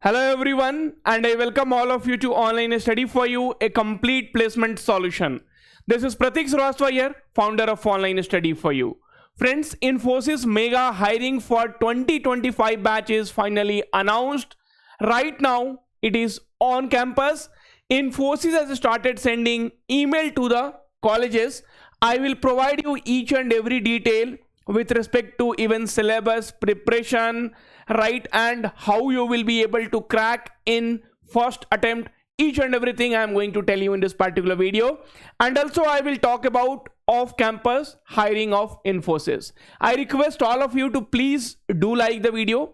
Hello everyone, and I welcome all of you to Online Study for You, a complete placement solution. This is Pratik Srivastava here, founder of Online Study for You. Friends, Infosys mega hiring for 2025 batch is finally announced. Right now, it is on campus. Infosys has started sending email to the colleges. I will provide you each and every detail with respect to even syllabus preparation, right, and how you will be able to crack in first attempt. Each and everything I am going to tell you in this particular video. And also I will talk about off-campus hiring of Infosys. I request all of you to please do like the video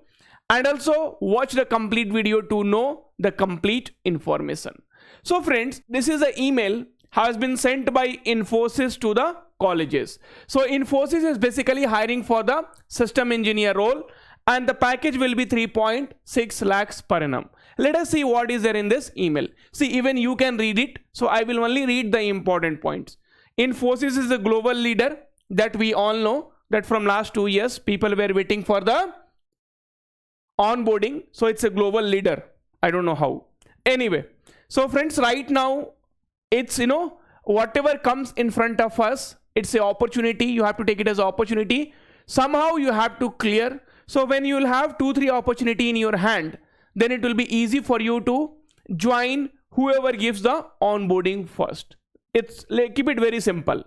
and also watch the complete video to know the complete information. So friends, this is the email has been sent by Infosys to the colleges. So Infosys is basically hiring for the system engineer role, and the package will be 3.6 lakhs per annum. Let us see what is there in this email. See, even you can read it, so I will only read the important points. Infosys is a global leader that we all know that from last 2 years people were waiting for the onboarding, so it's a global leader. I don't know how. Anyway, so friends, right now it's, whatever comes in front of us, it's an opportunity. You have to take it as an opportunity. Somehow you have to clear. So when you will have 2-3 opportunity in your hand, then it will be easy for you to join whoever gives the onboarding first. It's like, keep it very simple,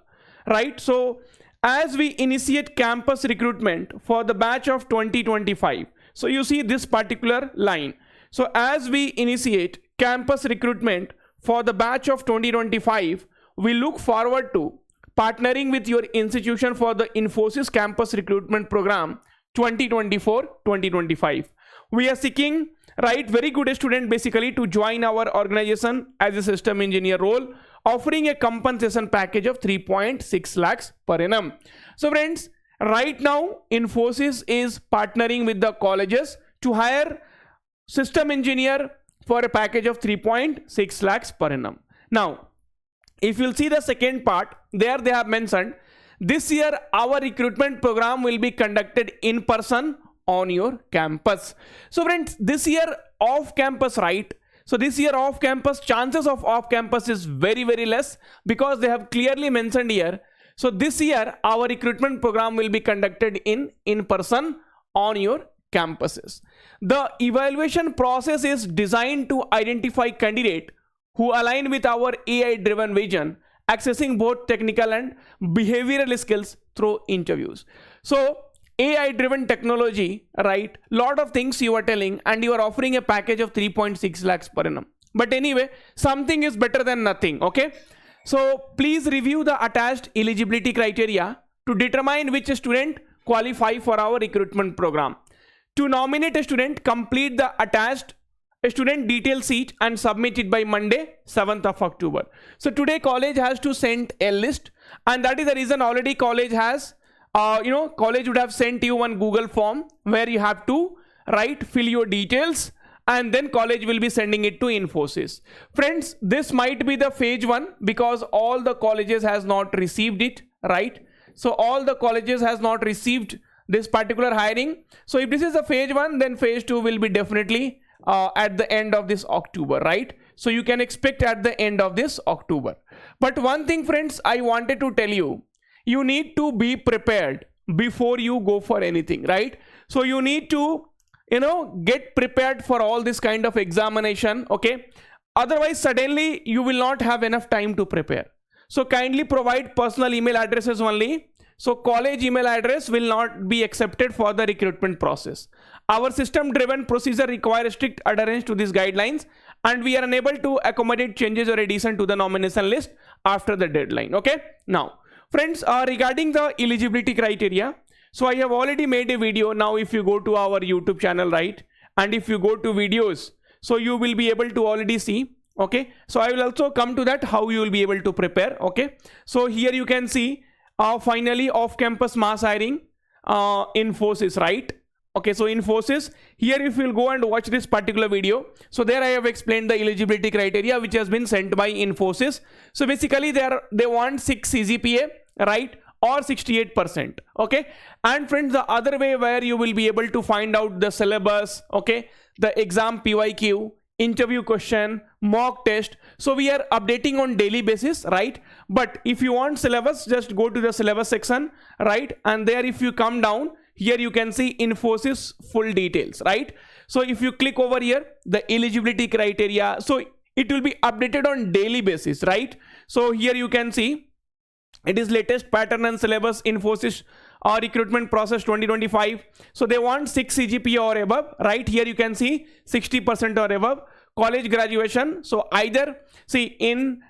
right? So as we initiate campus recruitment for the batch of 2025, so you see this particular line. So as we initiate campus recruitment for the batch of 2025, we look forward to partnering with your institution for the Infosys campus recruitment program 2024-2025. We are seeking, right, very good student basically to join our organization as a system engineer role, offering a compensation package of 3.6 lakhs per annum. So friends, right now Infosys is partnering with the colleges to hire system engineer for a package of 3.6 lakhs per annum. Now, if you'll see the second part, there they have mentioned this year our recruitment program will be conducted in person on your campus. So friends, this year off campus, right? So this year off campus, chances of off campus is very less, because they have clearly mentioned here. So this year our recruitment program will be conducted in person on your campuses. The evaluation process is designed to identify candidate who align with our AI driven vision, accessing both technical and behavioral skills through interviews. So AI driven technology, right? Lot of things you are telling, and you are offering a package of 3.6 lakhs per annum. But anyway, something is better than nothing. Okay. So please review the attached eligibility criteria to determine which student qualify for our recruitment program. To nominate a student, complete the attached student detail sheet and submit it by Monday, 7th of October. So today college has to send a list, and that is the reason already college has, college would have sent you one Google form where you have to, right, fill your details, and then college will be sending it to Infosys. Friends, this might be the phase 1 because all the colleges has not received it, right? So all the colleges has not received this particular hiring. So if this is the phase 1, then phase 2 will be definitely at the end of this October, right? So you can expect at the end of this October. But one thing, friends, I wanted to tell you, you need to be prepared before you go for anything, right? So you need to, get prepared for all this kind of examination, okay? Otherwise, suddenly you will not have enough time to prepare. So kindly provide personal email addresses only. So college email address will not be accepted for the recruitment process. Our system driven procedure requires strict adherence to these guidelines, and we are unable to accommodate changes or addition to the nomination list after the deadline. Okay. Now friends, regarding the eligibility criteria, so I have already made a video. Now if you go to our YouTube channel, right, and if you go to videos, so you will be able to already see. Okay. So I will also come to that, how you will be able to prepare. Okay. So here you can see finally off-campus mass hiring, Infosys, right? Okay, so Infosys, here if you'll go and watch this particular video, so there I have explained the eligibility criteria which has been sent by Infosys. So basically they want 6 CGPA, right, or 68%. Okay, and friends, the other way where you will be able to find out the syllabus, okay, the exam PYQ, interview question, mock test. So we are updating on daily basis, right? But if you want syllabus, just go to the syllabus section, right? And there, if you come down here, you can see Infosys full details, right? So if you click over here, the eligibility criteria, so it will be updated on daily basis, right? So here you can see it is latest pattern and syllabus, Infosys recruitment process 2025. So they want 6 CGPA or above, right? Here you can see 60% or above. College graduation, so either see in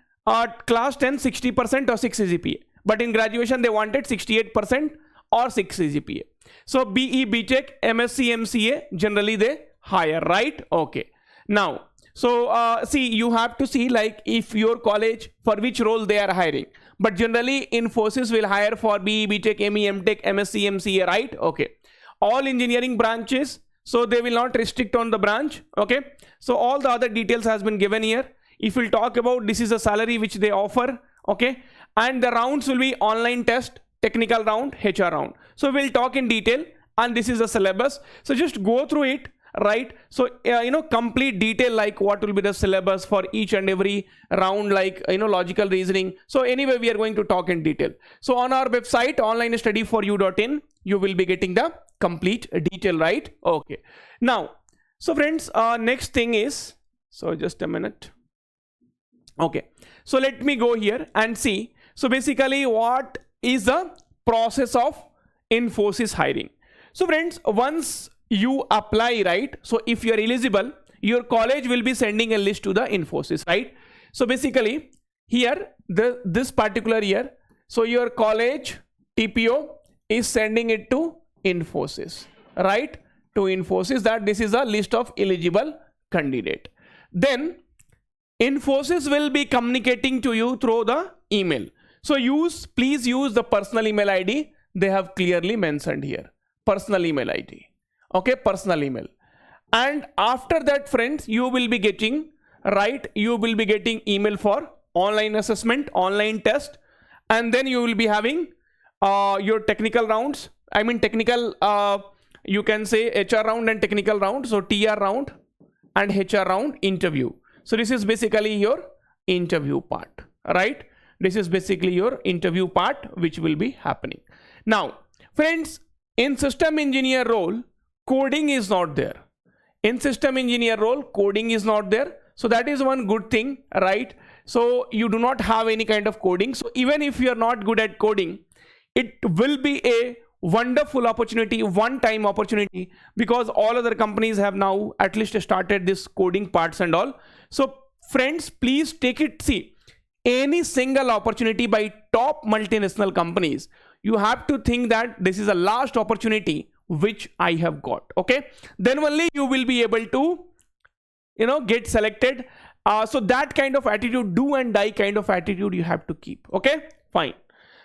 class 10 60% or 6 CGPA, but in graduation they wanted 68% or 6 CGPA. So BE, BTech, MSc, MCA, generally they hire, right? Okay, now so see, you have to see like if your college for which role they are hiring, but generally Infosys will hire for BE, BTech, ME, MTech, MSc, MCA, right? Okay, all engineering branches, so they will not restrict on the branch. Okay, so all the other details has been given here. If we'll talk about, this is a salary which they offer, okay, and the rounds will be online test, technical round, HR round. So we'll talk in detail, and this is the syllabus, so just go through it, right? So complete detail, like what will be the syllabus for each and every round, like logical reasoning. So anyway, we are going to talk in detail. So on our website onlinestudyforyou.in, you will be getting the complete detail, right? Okay, now so friends, next thing is, so just a minute. Okay, so let me go here and see. So basically, what is the process of Infosys hiring? So friends, once you apply, right, so if you are eligible, your college will be sending a list to the Infosys, right? So basically here, this particular year, so your college TPO is sending it to Infosys, right? To Infosys, that this is a list of eligible candidate. Then Infosys will be communicating to you through the email. So please use the personal email ID. They have clearly mentioned here, personal email ID. Okay, personal email. And after that, friends, you will be getting, right, you will be getting email for online assessment, online test, and then you will be having your technical rounds. I mean technical, you can say HR round and technical round. So TR round and HR round interview. So this is basically your interview part, right? This is basically your interview part which will be happening. Now, friends, in system engineer role, coding is not there. In system engineer role, coding is not there. So that is one good thing, right? So you do not have any kind of coding. So even if you are not good at coding, it will be a wonderful opportunity, one-time opportunity, because all other companies have now at least started this coding parts and all. So friends, please take it. See, any single opportunity by top multinational companies, you have to think that this is a last opportunity which I have got. Okay, then only you will be able to get selected. So that kind of attitude, do and die kind of attitude you have to keep. Okay, fine.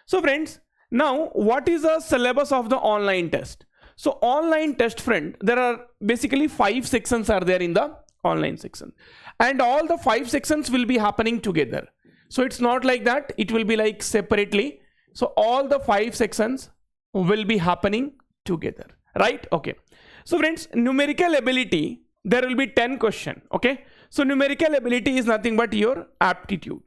So friends, now what is the syllabus of the online test? So online test, friend, there are basically 5 sections are there in the online section, and all the 5 sections will be happening together. So it's not like that, it will be like separately. So all the 5 sections will be happening together, right? Okay, so friends, numerical ability, there will be 10 questions. Okay, so numerical ability is nothing but your aptitude.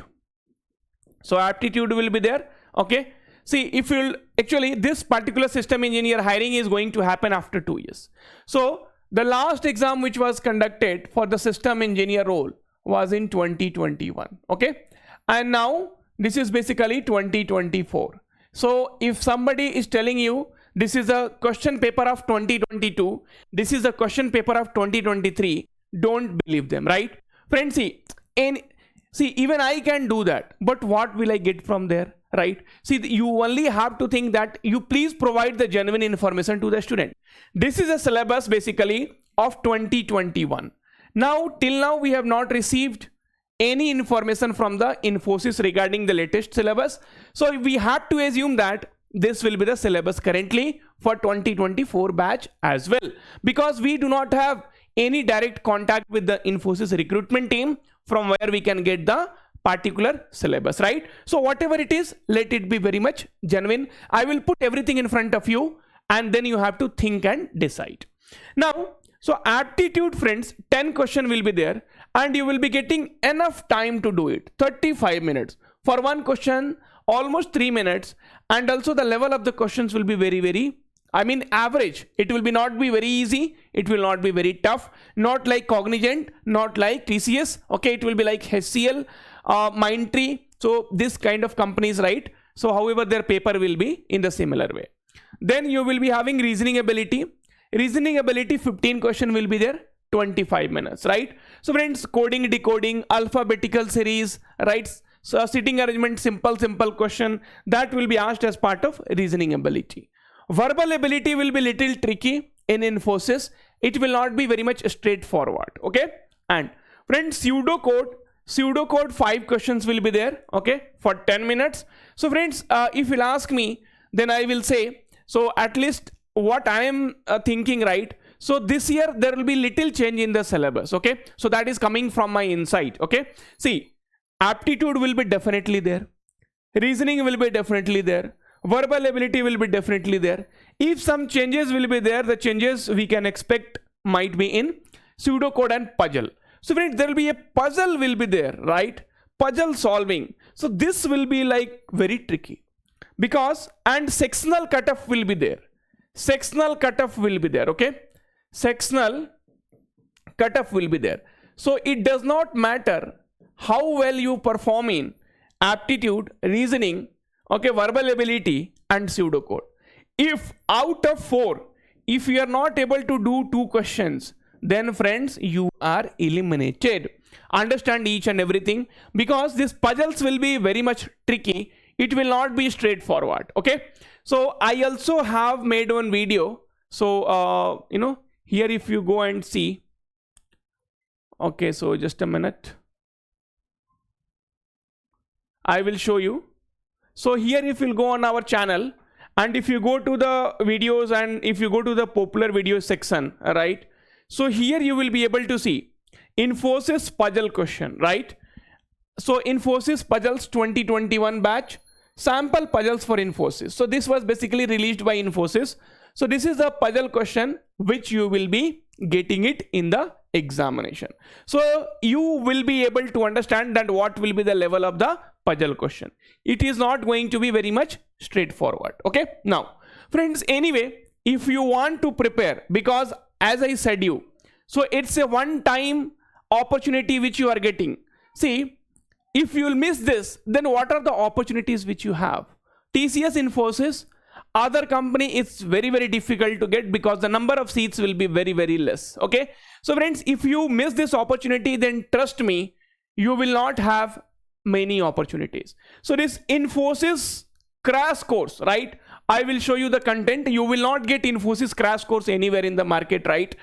So aptitude will be there. Okay, see, if you'll actually, this particular system engineer hiring is going to happen after 2 years. So the last exam which was conducted for the system engineer role was in 2021. Okay, and now this is basically 2024. So if somebody is telling you this is a question paper of 2022, this is a question paper of 2023, don't believe them, right? Friends, see, even I can do that, but what will I get from there, right? See, you only have to think that you please provide the genuine information to the student. This is a syllabus basically of 2021. Now, till now, we have not received any information from the Infosys regarding the latest syllabus. So we have to assume that this will be the syllabus currently for 2024 batch as well, because we do not have any direct contact with the Infosys recruitment team from where we can get the particular syllabus, right? So whatever it is, let it be very much genuine. I will put everything in front of you and then you have to think and decide. Now, so aptitude, friends, 10 question will be there and you will be getting enough time to do it. 35 minutes for one question, almost 3 minutes, and also the level of the questions will be very, I mean average. It will be not be very easy, it will not be very tough, not like Cognizant, not like TCS, okay, it will be like HCL, Mindtree, so this kind of companies, right? So however their paper will be in the similar way. Then you will be having reasoning ability. Reasoning ability, 15 question will be there, 25 minutes, right? So friends, coding, decoding, alphabetical series, right? So sitting arrangement, simple question, that will be asked as part of reasoning ability. Verbal ability will be little tricky in Infosys. It will not be very much straightforward, okay? And friends, pseudocode 5 questions will be there, okay, for 10 minutes. So friends, if you'll ask me, then I will say, so at least what I am thinking, right? So this year there will be little change in the syllabus, okay? So that is coming from my insight, okay? See, aptitude will be definitely there. Reasoning will be definitely there. Verbal ability will be definitely there. If some changes will be there, the changes we can expect might be in pseudocode and puzzle. So friends, there will be a puzzle will be there, right? Puzzle solving. So this will be like very tricky because, and sectional cutoff will be there. Sectional cutoff will be there, okay? Sectional cutoff will be there. So it does not matter how well you perform in aptitude, reasoning, okay, verbal ability and pseudocode. If out of 4, if you are not able to do 2 questions, then friends, you are eliminated. Understand each and everything, because these puzzles will be very much tricky. It will not be straightforward, okay? So I also have made one video. So you know, here if you go and see, okay, so just a minute, I will show you. So here if you'll go on our channel and if you go to the videos and if you go to the popular videos section, right? So here you will be able to see Infosys puzzle question, right? So Infosys puzzles 2021 batch, sample puzzles for Infosys. So this was basically released by Infosys. So this is a puzzle question which you will be getting it in the examination. So you will be able to understand that what will be the level of the puzzle question. It is not going to be very much straightforward, okay? Now friends, anyway, if you want to prepare, because as I said you, so it's a one-time opportunity which you are getting. See, if you will miss this, then what are the opportunities which you have? TCS, Infosys, other company, it's very difficult to get because the number of seats will be very less, okay? So friends, if you miss this opportunity, then trust me, you will not have many opportunities. So this Infosys crash course, right? I will show you the content. You will not get Infosys crash course anywhere in the market, right?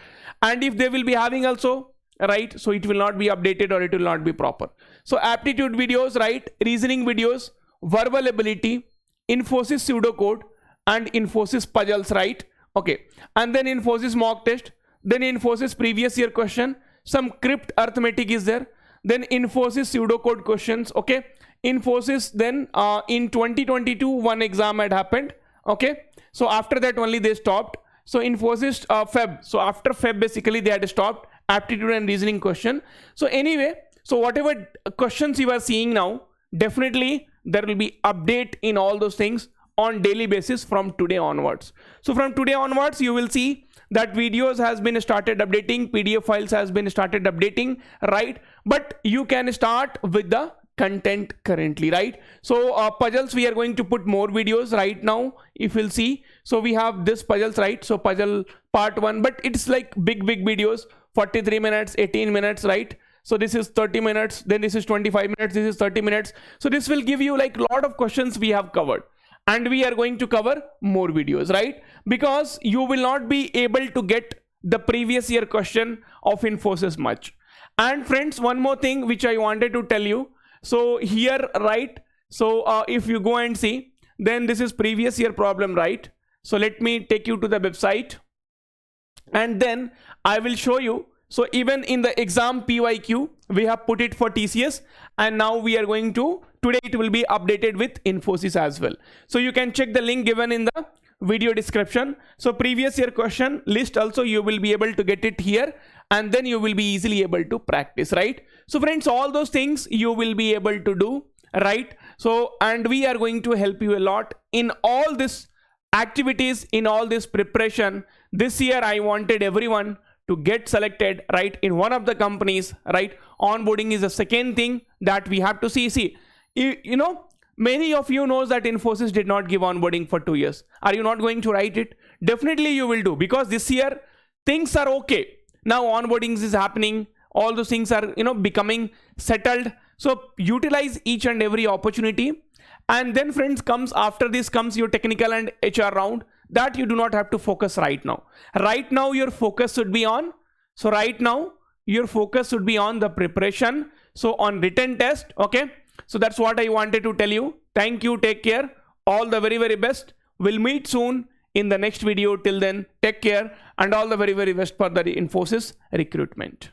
And if they will be having also, right, so it will not be updated or it will not be proper. So aptitude videos, right, reasoning videos, verbal ability, Infosys pseudocode and Infosys puzzles, right? Okay, and then Infosys mock test, then Infosys previous year question, some crypt arithmetic is there, then Infosys pseudocode questions, okay? Infosys, then in 2022 one exam had happened, okay? So after that only they stopped. So Infosys Feb, so after Feb basically they had stopped aptitude and reasoning question. So anyway, so whatever questions you are seeing now, definitely there will be update in all those things on daily basis from today onwards. So from today onwards you will see that videos has been started updating, PDF files has been started updating, right? But you can start with the content currently, right? So puzzles, we are going to put more videos right now. If you'll see, so we have this puzzles, right? So puzzle part 1, but it's like big videos, 43 minutes, 18 minutes, right? So this is 30 minutes, then this is 25 minutes, this is 30 minutes. So this will give you like a lot of questions we have covered, and we are going to cover more videos, right? Because you will not be able to get the previous year question of Infosys much. And friends, one more thing which I wanted to tell you. So here, right, so if you go and see, then this is previous year problem, right? So let me take you to the website and then I will show you So even in the exam PYQ, we have put it for TCS, and now we are going to, today it will be updated with Infosys as well. So you can check the link given in the video description. So previous year question list also you will be able to get it here, and then you will be easily able to practice, right? So friends, all those things you will be able to do, right? So, and we are going to help you a lot in all this activities, in all this preparation. This year I wanted everyone to get selected, right, in one of the companies, right? Onboarding is the second thing that we have to see. You know, many of you knows that Infosys did not give onboarding for 2 years. Are you not going to write it? Definitely you will do, because this year things are okay. Now onboardings is happening. All those things are, you know, becoming settled. So utilize each and every opportunity. And then friends, after this comes your technical and HR round, that you do not have to focus right now. Right now your focus should be on, the preparation. So on written test, okay? So that's what I wanted to tell you. Thank you, take care, all the very, very best. We'll meet soon in the next video. Till then, take care, and all the very, very best for the Infosys recruitment.